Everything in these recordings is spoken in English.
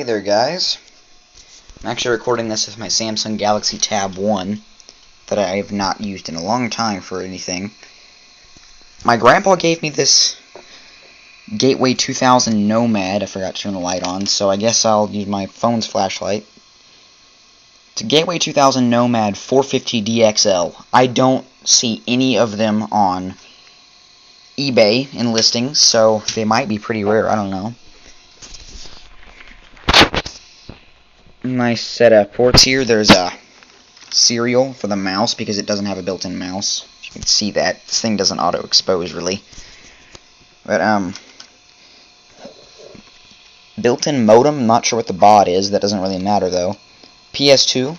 Hey there, guys. I'm actually recording this with my Samsung Galaxy Tab 1 that I have not used in a long time for anything. My grandpa gave me this Gateway2000 NOMAD. I forgot to turn the light on, so I guess I'll use my phone's flashlight. It's a Gateway2000 NOMAD 450 DXL. I don't see any of them on eBay in listings, so they might be pretty rare. I don't know. Nice set of ports here. There's a serial for the mouse because it doesn't have a built-in mouse. You can see that this thing doesn't auto-expose really. But built-in modem. Not sure what the baud is. That doesn't really matter though. PS2.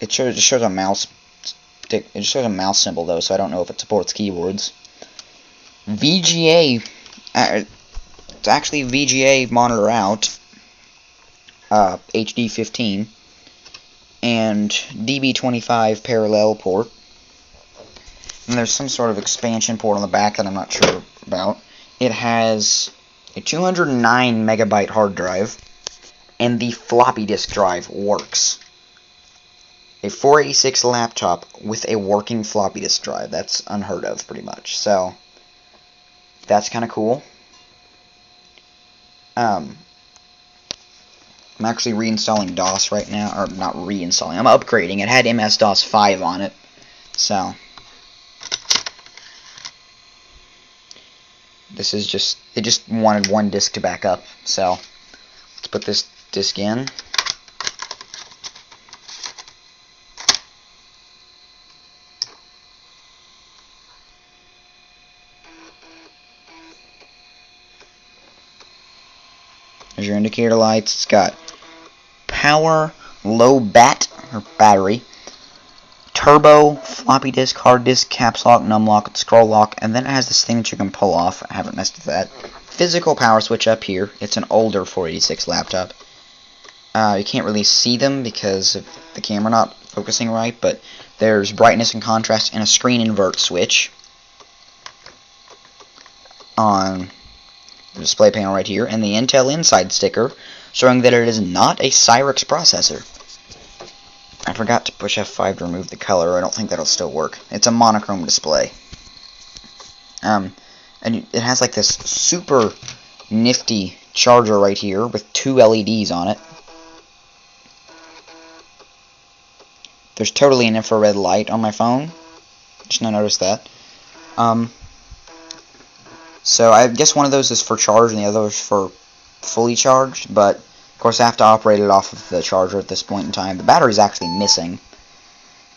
It just shows a mouse stick. It just shows a mouse symbol though, so I don't know if it supports keyboards. VGA. It's actually VGA monitor out. HD 15 and DB25 parallel port, and there's some sort of expansion port on the back that I'm not sure about. It has a 209 megabyte hard drive, and the floppy disk drive works. A 486 laptop with a working floppy disk drive. That's unheard of, pretty much. So that's kind of cool. I'm actually reinstalling DOS right now, or not reinstalling, I'm upgrading. It had MS-DOS 5 on it, so this is just, it just wanted one disk to back up, so let's put this disk in. There's your indicator lights. It's got power, low battery, turbo, floppy disk, hard disk, caps lock, num lock, scroll lock, and then it has this thing that you can pull off. I haven't messed with that. Physical power switch up here. It's an older 486 laptop. You can't really see them because of the camera not focusing right, but there's brightness and contrast and a screen invert switch on the display panel right here, and the Intel Inside sticker showing that it is not a Cyrix processor. I forgot to push F5 to remove the color. I don't think that'll still work. It's a monochrome display. And it has like this super nifty charger right here with two LEDs on it. There's totally an infrared light on my phone. Just now noticed that. So I guess one of those is for charge and the other is for fully charged, but of course I have to operate it off of the charger at this point in time. The battery's actually missing,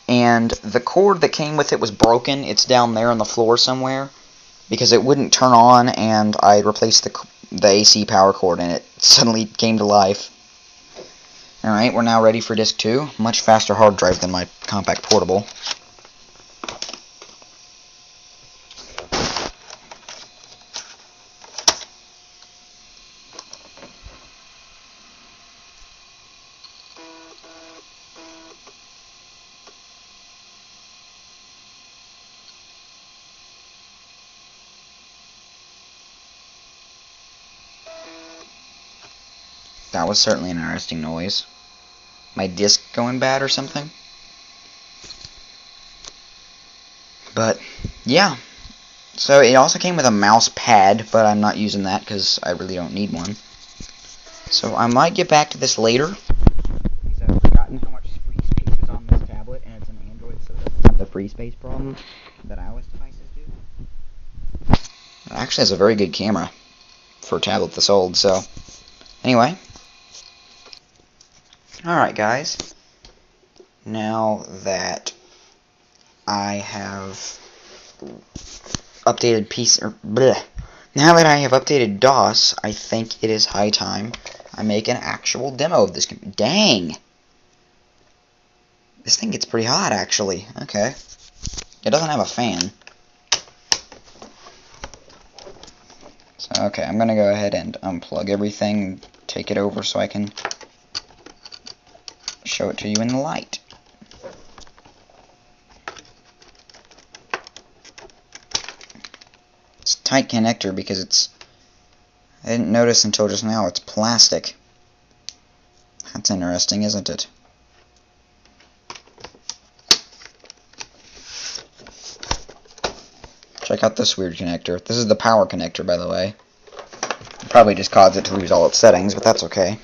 and the cord that came with it was broken. It's down there on the floor somewhere because it wouldn't turn on, and I replaced the AC power cord and it suddenly came to life. Alright, we're now ready for disk 2. Much faster hard drive than my compact portable. That was certainly an interesting noise. My disc going bad or something? But, yeah. So it also came with a mouse pad, but I'm not using that because I really don't need one. So I might get back to this later, because I've forgotten how much free space is on this tablet, and it's an Android, so it doesn't have the free space problem that iOS devices do. It actually has a very good camera for a tablet this old, so anyway. Alright guys, now that I have updated now that I have updated DOS, I think it is high time I make an actual demo of this. Dang! This thing gets pretty hot actually. Okay. It doesn't have a fan. So okay, I'm gonna go ahead and unplug everything, take it over so I can show it to you in the light. It's a tight connector because I didn't notice until just now, it's plastic. That's interesting, isn't it? Check out this weird connector. This is the power connector, by the way. Probably just caused it to lose all its settings, but that's okay.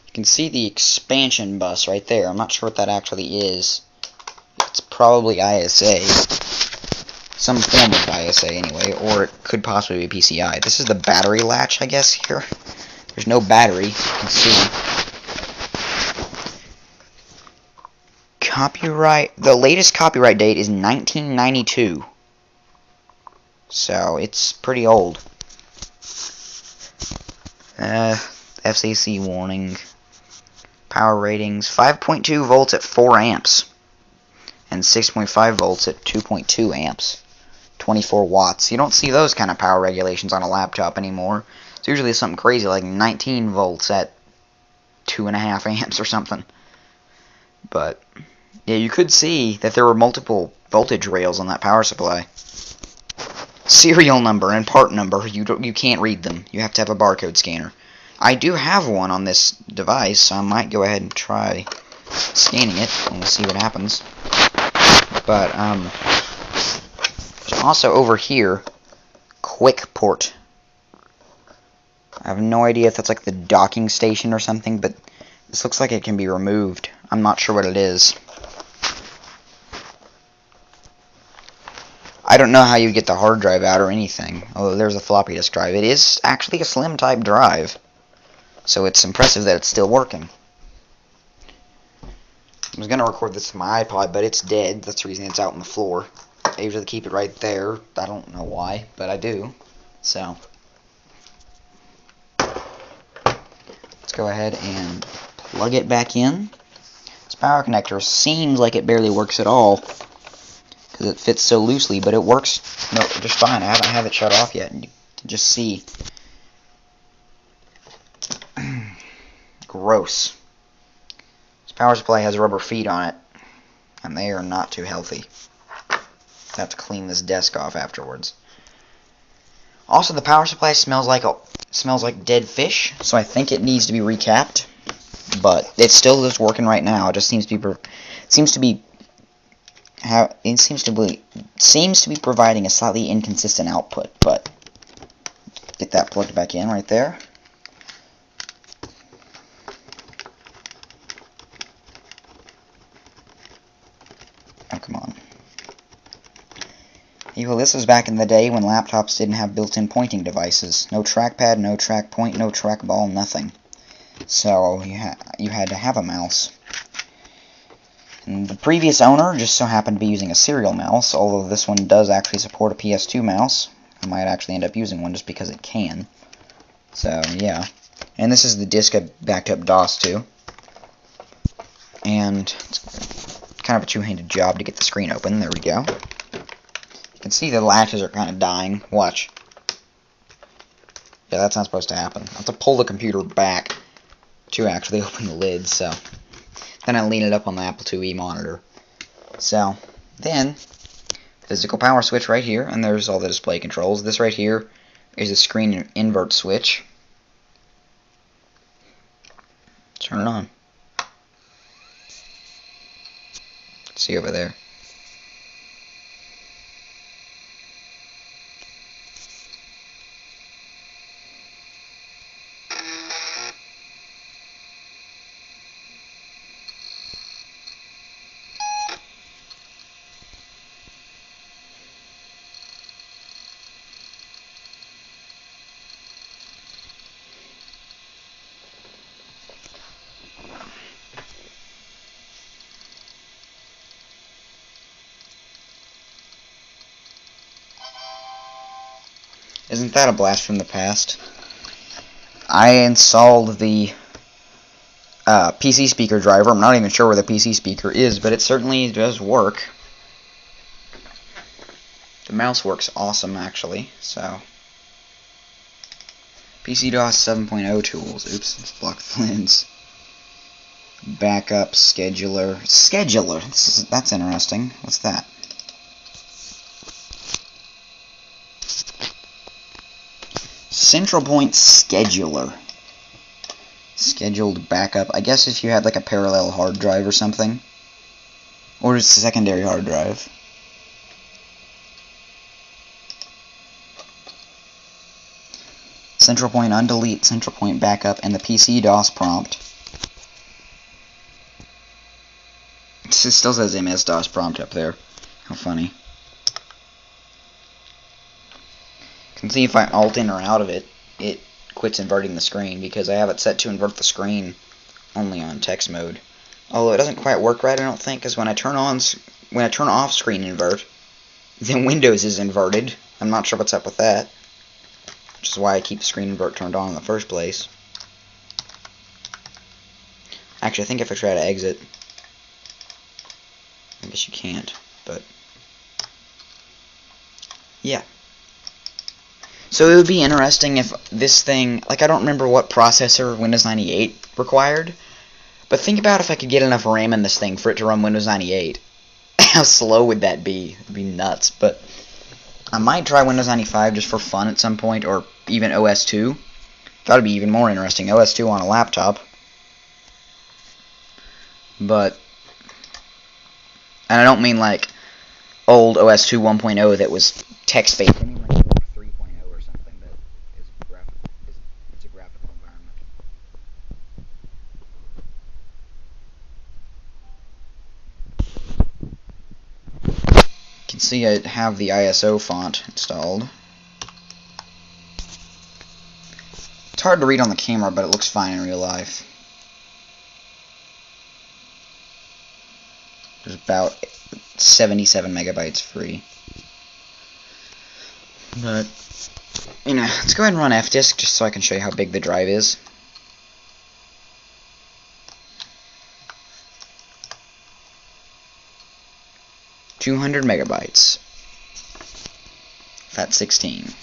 You can see the expansion bus right there. I'm not sure what that actually is. It's probably ISA. Some form of ISA anyway, or it could possibly be PCI. This is the battery latch, I guess, here. There's no battery, you can see. Copyright, the latest copyright date is 1992. So, it's pretty old. FCC warning. Power ratings, 5.2 volts at 4 amps. And 6.5 volts at 2.2 amps. 24 watts. You don't see those kind of power regulations on a laptop anymore. It's usually something crazy like 19 volts at 2.5 amps or something. But, yeah, you could see that there were multiple voltage rails on that power supply. Serial number and part number, you can't read them. You have to have a barcode scanner. I do have one on this device, so I might go ahead and try scanning it, and we'll see what happens. But, there's also over here, quick port. I have no idea if that's like the docking station or something, but this looks like it can be removed. I'm not sure what it is. I don't know how you get the hard drive out or anything. Oh, there's a floppy disk drive. It is actually a slim type drive. So it's impressive that it's still working. I was going to record this to my iPod, but it's dead. That's the reason it's out on the floor. I usually keep it right there. I don't know why, but I do. So, let's go ahead and plug it back in. This power connector seems like it barely works at all, because it fits so loosely, but it works just fine. I haven't had it shut off yet, and you can just see. Gross. This power supply has rubber feet on it, and they are not too healthy. I have to clean this desk off afterwards. Also, the power supply smells like dead fish, so I think it needs to be recapped. But it still is working right now. It just seems to be providing a slightly inconsistent output. But get that plugged back in right there. Oh, come on. Well, this was back in the day when laptops didn't have built-in pointing devices. No trackpad, no track point, no trackball, nothing. So you had to have a mouse. And the previous owner just so happened to be using a serial mouse, although this one does actually support a PS2 mouse. I might actually end up using one just because it can. So, yeah. And this is the disk I backed up DOS to. And it's kind of a two-handed job to get the screen open. There we go. You can see the latches are kind of dying. Watch. Yeah, that's not supposed to happen. I have to pull the computer back to actually open the lid, so then I lean it up on the Apple IIe monitor. So, then, physical power switch right here, and there's all the display controls. This right here is a screen invert switch. Turn it on. See over there. Isn't that a blast from the past? I installed the PC speaker driver. I'm not even sure where the PC speaker is, but it certainly does work. The mouse works awesome, actually. So, PC-DOS 7.0 tools. Oops, let's block the lens. Backup, scheduler. Scheduler! That's interesting. What's that? Central point scheduler. Scheduled backup. I guess if you had like a parallel hard drive or something. Or just a secondary hard drive. Central point undelete, central point backup, and the PC DOS prompt. It still says MS DOS prompt up there. How funny. You can see if I alt in or out of it, it quits inverting the screen because I have it set to invert the screen only on text mode. Although it doesn't quite work right, I don't think, because when I turn off screen invert, then Windows is inverted. I'm not sure what's up with that. Which is why I keep the screen invert turned on in the first place. Actually, I think if I try to exit, I guess you can't, but yeah. So it would be interesting if this thing, like I don't remember what processor Windows 98 required, but think about if I could get enough RAM in this thing for it to run Windows 98. How slow would that be? It'd be nuts, but I might try Windows 95 just for fun at some point, or even OS 2. That would be even more interesting, OS 2 on a laptop. But, and I don't mean like old OS 2 1.0 that was text-based. I mean like 3.0 or something that is it's a graphical environment. You can see I have the ISO font installed. It's hard to read on the camera, but it looks fine in real life. There's about 77 megabytes free. But, you know, let's go ahead and run fdisk just so I can show you how big the drive is. .200 megabytes. FAT16.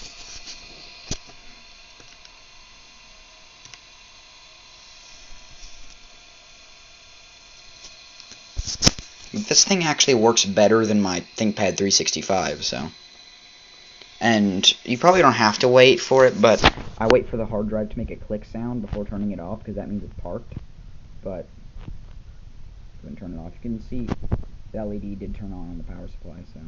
This thing actually works better than my ThinkPad 365, so. And you probably don't have to wait for it, but I wait for the hard drive to make a click sound before turning it off, because that means it's parked. But, go ahead and turn it off. You can see the LED did turn on the power supply, so.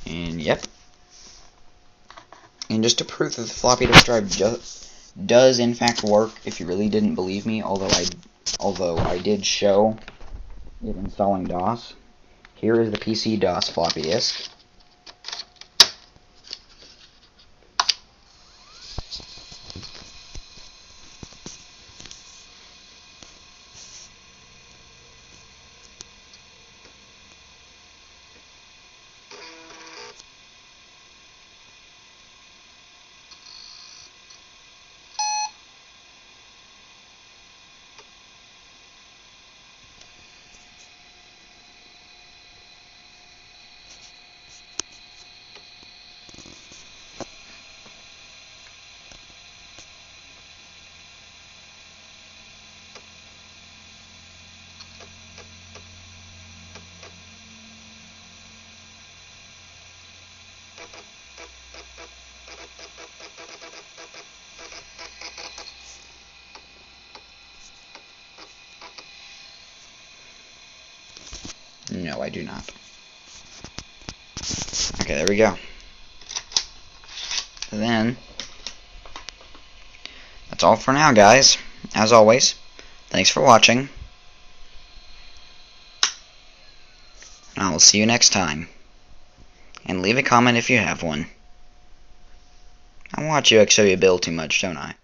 And, yep. And just to prove that the floppy disk drive does in fact work, if you really didn't believe me, although I did show it installing DOS, here is the PC DOS floppy disk. No, I do not. Okay, there we go. And then, that's all for now, guys. As always, thanks for watching. And I will see you next time. And leave a comment if you have one. I watch you show you build too much, don't I?